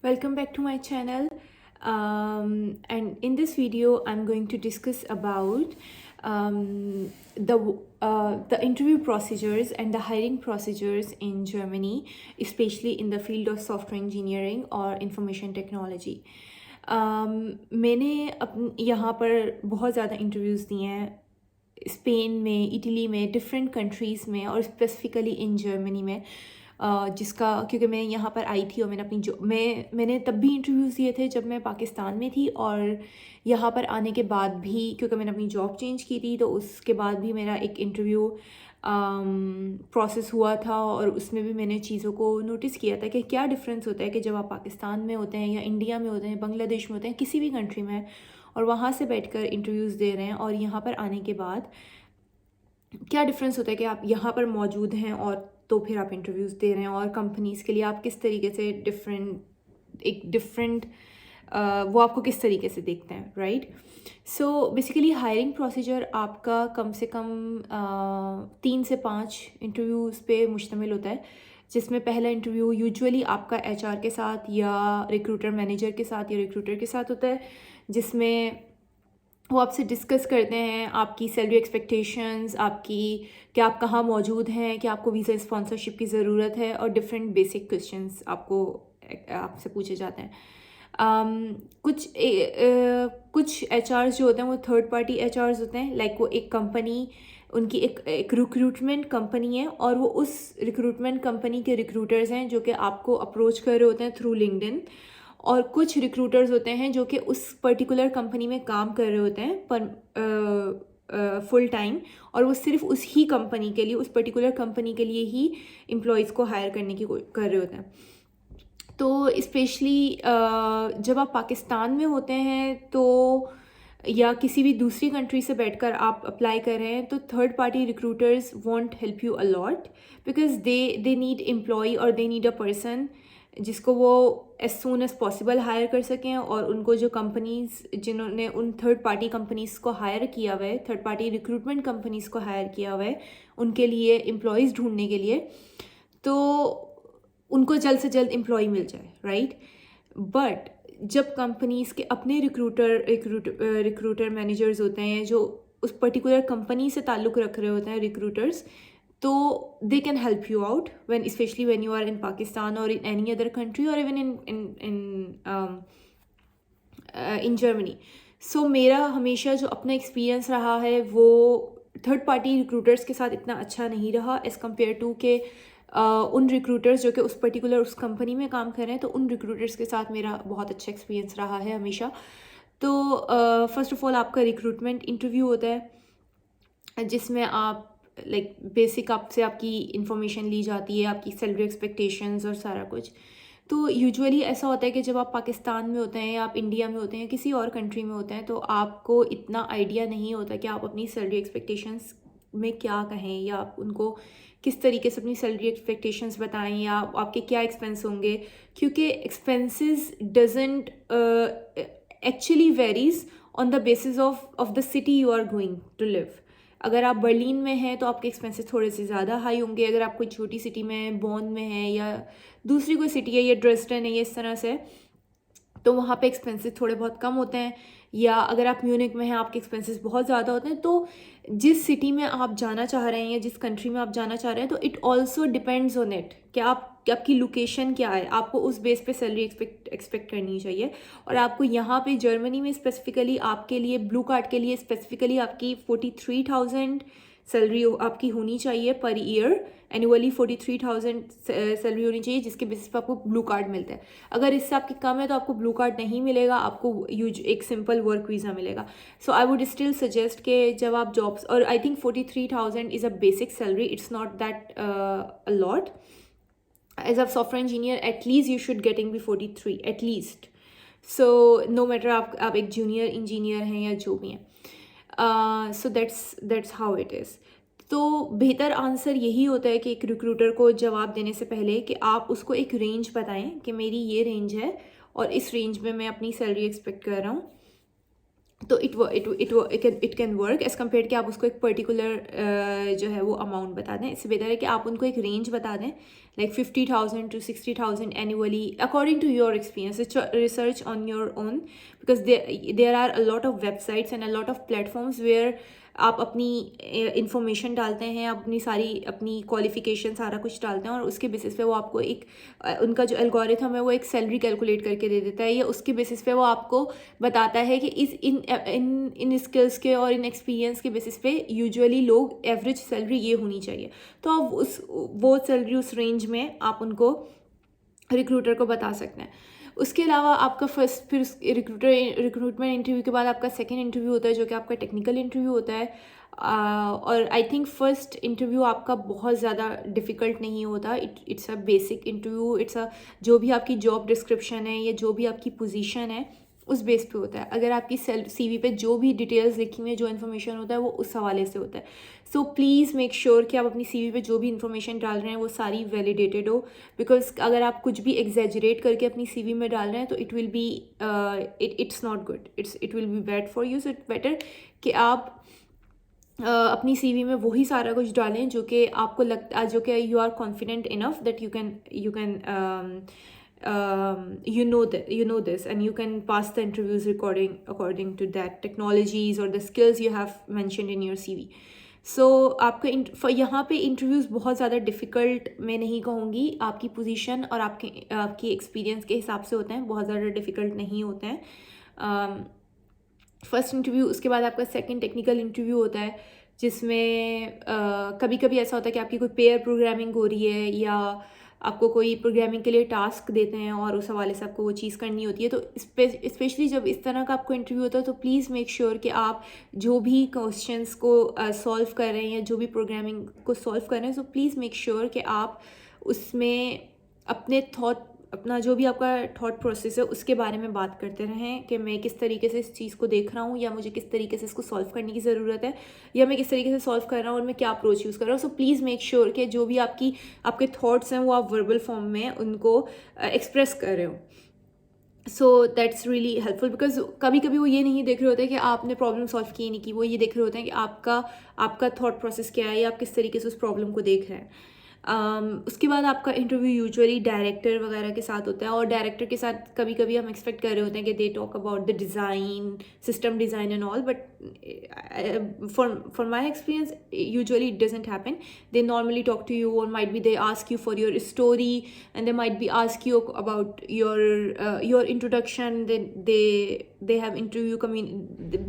Welcome back to my channel. And in this video I'm going to discuss about the interview procedures and the hiring procedures in Germany, especially in the field of software engineering or information technology. मैंने यहाँ पर बहुत ज़्यादा interviews दिए हैं, Spain में, Italy में, different countries में और स्पेसिफ़िकली इन जर्मनी में, जिसका क्योंकि मैं यहाँ पर आई थी और मैंने अपनी मैंने तब भी इंटरव्यूज़ दिए थे जब मैं पाकिस्तान में थी, और यहाँ पर आने के बाद भी क्योंकि मैंने अपनी जॉब चेंज की थी, तो उसके बाद भी मेरा एक इंटरव्यू प्रोसेस हुआ था और उसमें भी मैंने चीज़ों को नोटिस किया था कि क्या डिफरेंस होता है कि जब आप पाकिस्तान में होते हैं या इंडिया में होते हैं, बांग्लादेश में होते हैं, किसी भी कंट्री में, और वहाँ से बैठकर इंटरव्यूज़ दे रहे हैं और यहाँ पर आने के बाद क्या डिफरेंस होता है कि आप यहाँ पर मौजूद हैं और तो फिर आप इंटरव्यूज़ दे रहे हैं, और कंपनीज़ के लिए आप किस तरीके से डिफरेंट वो आपको किस तरीके से देखते हैं, right? So basically hiring procedure आपका कम से कम 3 से 5 इंटरव्यूज़ पे मुश्तमिल होता है, जिसमें पहला इंटरव्यू यूजुअली आपका एचआर के साथ या रिक्रूटर मैनेजर के साथ या रिक्रूटर के साथ होता है, जिसमें वो आपसे डिस्कस करते हैं आपकी सैलरी एक्सपेक्टेशंस, आपकी कि आप कहाँ मौजूद हैं, कि आपको वीज़ा स्पॉन्सरशिप की ज़रूरत है, और डिफरेंट बेसिक क्वेश्चंस आपसे पूछे जाते हैं। कुछ एचआर्स जो होते हैं वो थर्ड पार्टी एचआर्स होते हैं, लाइक वो एक कंपनी, उनकी एक रिक्रूटमेंट कंपनी है और वो उस रिक्रूटमेंट कंपनी के रिक्रूटर्स हैं जो कि आपको अप्रोच कर रहे होते हैं थ्रू लिंक्डइन, और कुछ रिक्रूटर्स होते हैं जो कि उस पर्टिकुलर कंपनी में काम कर रहे होते हैं पर फुल टाइम, और वो सिर्फ उस ही कंपनी के लिए, उस पर्टिकुलर कंपनी के लिए ही एम्प्लॉयज़ को हायर करने की कर रहे होते हैं। तो स्पेशली जब आप पाकिस्तान में होते हैं तो या किसी भी दूसरी कंट्री से बैठकर आप अप्लाई कर रहे हैं, तो third party recruiters want help you a lot, because they need employ और दे नीड अ पर्सन जिसको वो as soon as possible hire कर सकें, और उनको जो कंपनीज़ जिन्होंने उन थर्ड पार्टी कंपनीज़ को हायर किया हुआ है, थर्ड पार्टी रिक्रूटमेंट कंपनीज़ को हायर किया हुआ है उनके लिए एम्प्लॉयज़ ढूंढने के लिए, तो उनको जल्द से जल्द एम्प्लॉय मिल जाए, राइट? बट जब कंपनीज़ के अपने रिक्रूटर मैनेजर्स होते हैं जो उस पर्टिकुलर कंपनी से ताल्लुक़ रख रहे होते हैं, रिक्रूटर्स, तो they can help you out when specially when you are in Pakistan और इन एनी अदर कंट्री और इवन इन जर्मनी। सो मेरा हमेशा जो अपना एक्सपीरियंस रहा है वो थर्ड पार्टी रिक्रूटर्स के साथ इतना अच्छा नहीं रहा एज़ कम्पेयर टू के उन रिक्रूटर्स जो कि उस पर्टिकुलर उस कंपनी में काम कर रहे हैं, तो उन रिक्रूटर्स के साथ मेरा बहुत अच्छा एक्सपीरियंस रहा है हमेशा। तो फर्स्ट ऑफ ऑल आपका रिक्रूटमेंट इंटरव्यू होता है जिसमें आप लाइक बेसिक आपसे आपकी इन्फॉर्मेशन ली जाती है, आपकी सैलरी एक्सपेक्टेशंस और सारा कुछ। तो यूजुअली ऐसा होता है कि जब आप पाकिस्तान में होते हैं या आप इंडिया में होते हैं, किसी और कंट्री में होते हैं, तो आपको इतना आइडिया नहीं होता कि आप अपनी सैलरी एक्सपेक्टेशंस में क्या कहें, या आप उनको किस तरीके से अपनी सैलरी एक्सपेक्टेशंस बताएं, या आपके क्या एक्सपेंस होंगे, क्योंकि expenses doesn't actually varies on the basis of the city you are going to live. अगर आप बर्लिन में हैं तो आपके एक्सपेंसेस थोड़े से ज़्यादा हाई होंगे, अगर आप कोई छोटी सिटी में, बॉन में है या दूसरी कोई सिटी है या ड्रेसडन है या इस तरह से, तो वहाँ पे एक्सपेंसेस थोड़े बहुत कम होते हैं। या अगर आप म्यूनिक में हैं आपके एक्सपेंसेस बहुत ज़्यादा होते हैं। तो जिस सिटी में आप जाना चाह रहे हैं या जिस कंट्री में आप जाना चाह रहे हैं, तो it also depends on it कि आपकी लोकेशन क्या है, आपको उस बेस पे सैलरी एक्सपेक्ट करनी चाहिए। और आपको यहाँ पे जर्मनी में स्पेसिफिकली आपके लिए, ब्लू कार्ड के लिए स्पेसिफिकली आपकी 43,000 सैलरी आपकी होनी चाहिए पर ईयर, एनुअली 43,000 सैलरी होनी चाहिए, जिसके बेसिस पे आपको ब्लू कार्ड मिलता है। अगर इससे आपकी कम है तो आपको ब्लू कार्ड नहीं मिलेगा, आपको एक सिंपल वर्क वीज़ा मिलेगा। So I would still suggest कि जब आप जॉब्स, और I think 43,000 is a basic salary, it's not that a lot. As a software engineer at least you should getting be 43 at least. So no matter आप एक junior engineer हैं या जो भी हैं। So that's how it is. तो बेहतर answer यही होता है कि एक रिक्रूटर को जवाब देने से पहले कि आप उसको एक रेंज बताएं कि मेरी ये रेंज है और इस रेंज में मैं अपनी सैलरी एक्सपेक्ट कर रहा हूँ। तो it can work as compare कि आप उसको एक पर्टिकुलर जो है वो अमाउंट बता दें. इससे बेहतर है कि आप उनको एक रेंज बता दें, like 50,000 to 60,000 annually according to your experience. Research on your own, because there are a lot of websites and a lot of platforms where आप अपनी इंफॉर्मेशन डालते हैं, अपनी सारी अपनी क्वालिफिकेशन सारा कुछ डालते हैं, और उसके बेसिस पे वो आपको एक उनका जो एल्गोरिथम है वो एक सैलरी कैलकुलेट करके दे देता है, या उसके बेसिस पे वो आपको बताता है कि इस इन स्किल्स के और इन एक्सपीरियंस के बेसिस पे यूजुअली लोग एवरेज सैलरी ये होनी चाहिए. तो आप वो सैलरी उस रेंज में आप उनको रिक्रूटर को बता सकते हैं. उसके अलावा आपका फिर रिक्रूटमेंट इंटरव्यू के बाद आपका सेकंड इंटरव्यू होता है, जो कि आपका टेक्निकल इंटरव्यू होता है. और आई थिंक फर्स्ट इंटरव्यू आपका बहुत ज़्यादा डिफ़िकल्ट नहीं होता. It's a basic interview. It's a जो भी आपकी जॉब डिस्क्रिप्शन है या जो भी आपकी पोजीशन है उस बेस पे होता है. अगर आपकी CV पे जो भी डिटेल्स लिखी हुई है, जो इन्फॉर्मेशन होता है वो उस हवाले से होता है. सो प्लीज़ मेक श्योर कि आप अपनी CV पे जो भी इन्फॉर्मेशन डाल रहे हैं वो सारी वैलिडेटेड हो. बिकॉज अगर आप कुछ भी एग्जेजरेट करके अपनी CV में डाल रहे हैं तो it will be it's not good. It will be bad for you. So it's better कि आप अपनी CV में वही सारा कुछ डालें जो कि आपको लगता, जो कि you are confident enough that you can you know this and you can pass the interviews according to that technologies or the skills you have mentioned in your CV. सो आपका यहाँ पे इंटरव्यूज़ बहुत ज़्यादा डिफ़िकल्ट मैं नहीं कहूँगी. आपकी position और आपकी एक्सपीरियंस के हिसाब से होते हैं, बहुत ज़्यादा डिफ़िकल्ट नहीं होते हैं. फर्स्ट इंटरव्यू, उसके बाद आपका सेकंड टेक्निकल इंटरव्यू होता है, जिसमें कभी कभी ऐसा होता है कि आपकी कोई पेयर प्रोग्रामिंग हो रही है या आपको कोई प्रोग्रामिंग के लिए टास्क देते हैं और उस हवाले से आपको वो चीज़ करनी होती है. तो स्पेशली जब इस तरह का आपको इंटरव्यू होता है तो प्लीज़ मेक श्योर कि आप जो भी क्वेश्चंस को सॉल्व कर रहे हैं या जो भी प्रोग्रामिंग को सॉल्व कर रहे हैं, सो प्लीज़ मेक श्योर कि आप उसमें अपना जो भी आपका थॉट प्रोसेस है उसके बारे में बात करते रहें कि मैं किस तरीके से इस चीज़ को देख रहा हूँ, या मुझे किस तरीके से इसको सॉल्व करने की ज़रूरत है, या मैं किस तरीके से सॉल्व कर रहा हूँ और मैं क्या अप्रोच यूज़ कर रहा हूँ. सो प्लीज़ मेक श्योर कि जो भी आपके थॉट्स हैं वो आप वर्बल फॉर्म में उनको एक्सप्रेस कर रहे हो. So that's really helpful. Because कभी कभी वो ये नहीं देख रहे होते कि आपने प्रॉब्लम सॉल्व की नहीं की, वो ये देख रहे होते हैं कि आपका थॉट प्रोसेस क्या है या आप किस तरीके से उस प्रॉब्लम को देख रहे हैं. उसके बाद आपका इंटरव्यू यूजुअली डायरेक्टर वगैरह के साथ होता है, और डायरेक्टर के साथ कभी कभी हम एक्सपेक्ट कर रहे होते हैं कि they talk about the design, system design and all, but for my experience usually it doesn't happen. They normally talk to you, or might be they ask you for your story, and they might be ask you about your introduction. they have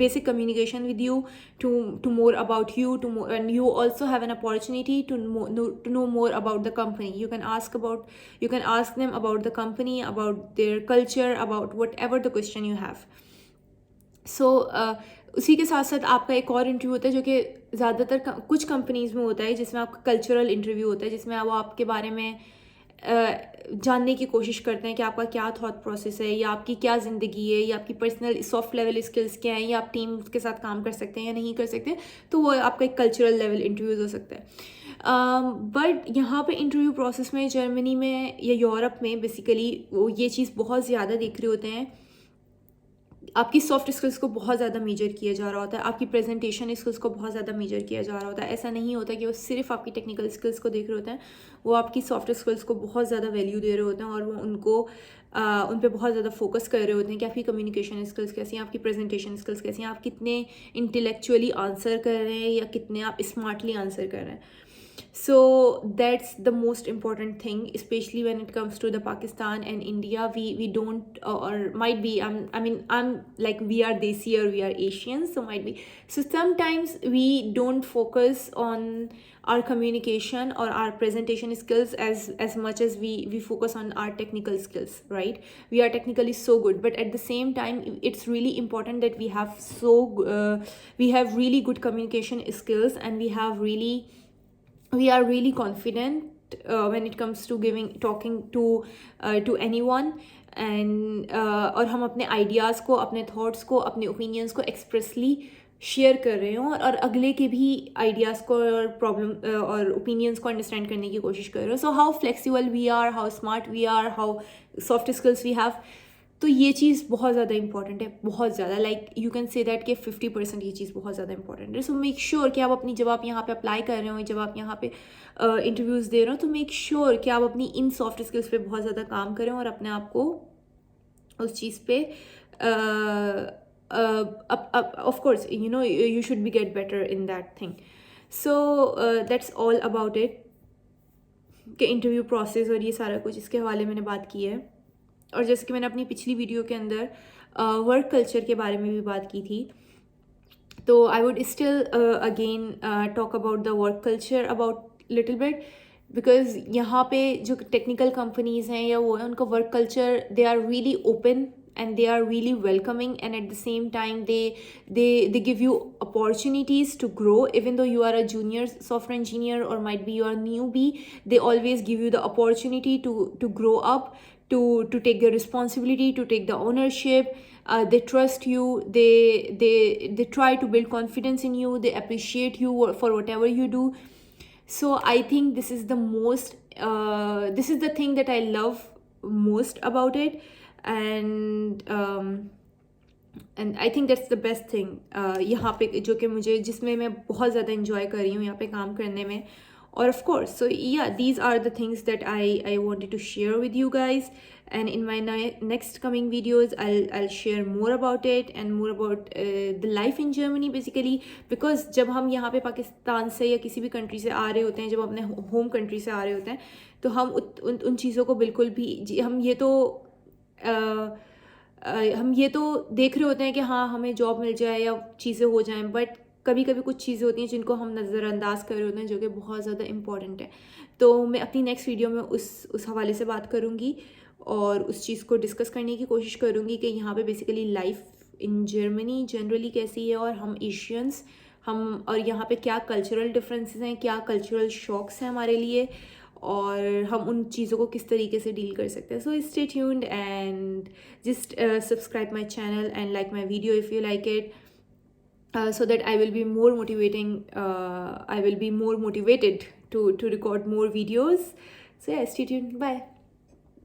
basic communication with you to more about you, and you also have an opportunity to know more about the company. You can ask them about the company, about their culture, about whatever the question you have. So उसी के साथ साथ आपका एक और interview होता है जो कि ज़्यादातर कुछ कंपनीज़ में होता है, जिसमें आपका कल्चरल इंटरव्यू होता है, जिसमें वो आपके बारे में जानने की कोशिश करते हैं कि आपका क्या थॉट प्रोसेस है, या आपकी क्या ज़िंदगी है, या आपकी पर्सनल सॉफ्ट लेवल स्किल्स क्या हैं, या आप टीम के साथ काम कर सकते हैं या नहीं कर सकते. तो वो आपका एक कल्चरल लेवल इंटरव्यूज़ हो सकता है. बट यहाँ पे इंटरव्यू प्रोसेस में जर्मनी में या यूरोप में बेसिकली वो ये चीज़ बहुत ज़्यादा देख रहे होते हैं. आपकी सॉफ्ट स्किल्स को बहुत ज़्यादा मेजर किया जा रहा होता है, आपकी प्रेजेंटेशन स्किल्स को बहुत ज़्यादा मेजर किया जा रहा होता है. ऐसा नहीं होता कि वो सिर्फ आपकी टेक्निकल स्किल्स को देख रहे होते हैं, वो आपकी सॉफ्ट स्किल्स को बहुत ज़्यादा वैल्यू दे रहे होते हैं, और वो उन पे बहुत ज़्यादा फोकस कर रहे होते हैं कि आपकी कम्युनिकेशन स्किल्स कैसी हैं, आपकी प्रेजेंटेशन स्किल्स कैसी हैं, आप कितने इंटेलेक्चुअली आंसर कर रहे हैं या कितने आप स्मार्टली आंसर कर रहे हैं. So that's the most important thing, especially when it comes to the Pakistan and India. We don't or might be I'm like we are Desi or we are Asians, so might be, so sometimes we don't focus on our communication or our presentation skills as much as we focus on our technical skills, right? We are technically so good, but at the same time it's really important that we have really good communication skills, and we are really confident when it comes to talking to anyone, and और हम अपने ideas को, अपने thoughts को, अपने opinions को expressly share कर रहे हो, और अगले के भी आइडियाज़ को और प्रॉब्लम और ओपिनियंस को अंडरस्टैंड करने की कोशिश कर रहे हो. So how flexible we are, how smart we are, how soft skills we have, तो ये चीज़ बहुत ज़्यादा इंपॉर्टेंट है, बहुत ज़्यादा, like you can say that कि 50% ये चीज़ बहुत ज़्यादा इंपॉर्टेंट है। सो मेक श्योर कि आप अपनी, जब आप यहाँ पे अप्लाई कर रहे हो, जब आप यहाँ पे इंटरव्यूज़ दे रहे हो, तो मेक श्योर कि आप अपनी इन सॉफ्ट स्किल्स पे बहुत ज़्यादा काम करें और अपने आप को उस चीज़ पे of course you should be get better in that thing. So that's all about it कि इंटरव्यू प्रोसेस और ये सारा कुछ इसके हवाले मैंने बात की है। और जैसे कि मैंने अपनी पिछली वीडियो के अंदर वर्क कल्चर के बारे में भी बात की थी, तो आई would still again talk about the work culture about little bit, because यहाँ पे जो टेक्निकल कंपनीज़ हैं या वो है, उनका work culture, they are really open and they are really welcoming, and at the same time they give you opportunities to grow. Even though you are a junior software engineer or might be you are a newbie, they always give you the opportunity to grow up, to take the responsibility, to take the ownership. They trust you, they try to build confidence in you, they appreciate you for whatever you do. So I think this is the most this is the thing that I love most about it. And I think that's the best thing यहाँ पे, जो कि मुझे, जिसमें मैं बहुत ज़्यादा enjoy कर रही हूँ यहाँ पे काम करने में. और of course, so yeah these are the things that I wanted to share with you guys. And in my next coming videos, I'll share more about it and more about the life in Germany basically. Because जब हम यहाँ पे पाकिस्तान से या किसी भी country से आ रहे होते हैं, जब अपने होम कंट्री से आ रहे होते हैं, तो हम उन चीज़ों को बिल्कुल भी, हम ये तो देख रहे होते हैं कि हाँ हमें जॉब मिल जाए या चीज़ें हो जाएं, बट कभी कभी कुछ चीज़ें होती हैं जिनको हम नज़रअंदाज कर रहे होते हैं, जो कि बहुत ज़्यादा इंपॉर्टेंट है. तो मैं अपनी नेक्स्ट वीडियो में उस हवाले से बात करूँगी और उस चीज़ को डिस्कस करने की कोशिश करूँगी कि यहाँ पे basically life in Germany generally कैसी है, और हम एशियंस, हम और यहाँ पे क्या कल्चरल डिफरेंसेस हैं, क्या कल्चरल शॉक्स हैं हमारे लिए, और हम उन चीज़ों को किस तरीके से डील कर सकते हैं. So stay tuned and just subscribe my channel and like my video if you like it, so that I will be more motivated to record more videos. So yeah, stay tuned. Bye.